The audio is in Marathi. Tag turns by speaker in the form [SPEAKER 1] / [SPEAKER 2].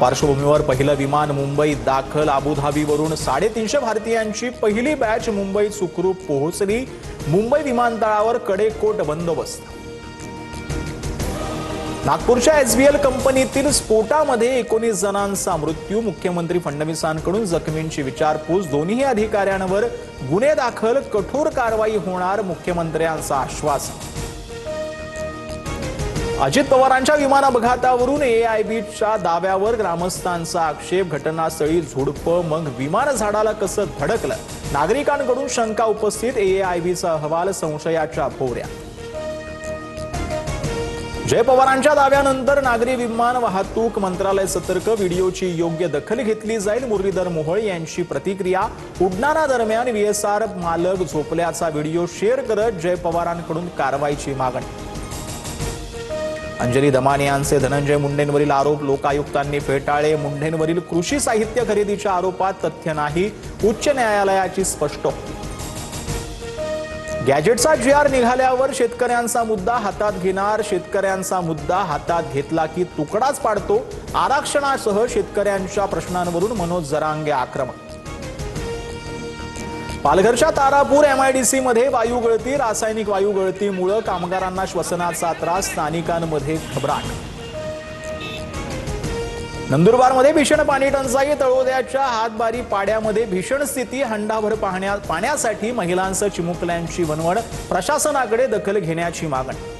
[SPEAKER 1] पार्श्वभूमीवर पहिलं विमान मुंबईत दाखल। अबुधाबीवरून 350 भारतीयांची पहिली बॅच मुंबईत सुखरूप पोहोचली। मुंबई विमानतळावर कडेकोट बंदोबस्त। नागपूरच्या एसबीएल कंपनीतील स्फोटामध्ये 19 जणांचा मृत्यू। मुख्यमंत्री फडणवीसांकडून जखमींची विचारपूस। दोन्ही अधिकाऱ्यांवर गुन्हे दाखल, कठोर कारवाई होणार, मुख्यमंत्र्यांचं आश्वासन। अजित पवारांच्या विमान अपघातावरून एआयबीच्या दाव्यावर ग्रामस्थांचा आक्षेप। घटनास्थळी झुडपं, मग विमान झाडाला कसं धडकलं? नागरिकांकडून शंका उपस्थित। एआयबीचा अहवाल संशयाच्या भोवऱ्यात। जय पवारांच्या दाव्यानंतर नागरी विमान वाहतूक मंत्रालय सतर्क। व्हिडिओची योग्य दखल घेतली जाईल, मुरलीधर मोहोळ यांची प्रतिक्रिया। उड्डाणादरम्यान व्हीएसआर मालक झोपल्याचा व्हिडिओ शेअर करत जय पवारांकडून कारवाईची मागणी। अंजली दमाने यांचे धनंजय मुंडेंवरील आरोप लोकायुक्तांनी फेटाळले। मुंडेंवरील कृषी साहित्य खरेदीच्या आरोपात तथ्य नाही, उच्च न्यायालयाची स्पष्टोक्ती। गॅजेटचा जीआर निघाल्यावर शेतकऱ्यांचा मुद्दा हातात घेणार। शेतकऱ्यांचा मुद्दा हातात घेतला की तुकडाच पाडतो। आरक्षणासह शेतकऱ्यांच्या प्रश्नांवरून मनोज जरांगे आक्रमक। पालघरच्या तारापूर एमआयडीसी मध्ये वायू गळती। रासायनिक वायू गळतीमुळे कामगारांना श्वसनाचा त्रास, स्थानिकांमध्ये घबराट। नंदुरबारमध्ये भीषण पाणी टंचाई। तळोद्याच्या हातबारी पाड्यामध्ये भीषण स्थिती। हंडाभर पाण्यासाठी महिलांसह चिमुकल्यांची वणवण। प्रशासनाकडे दखल घेण्याची मागणी।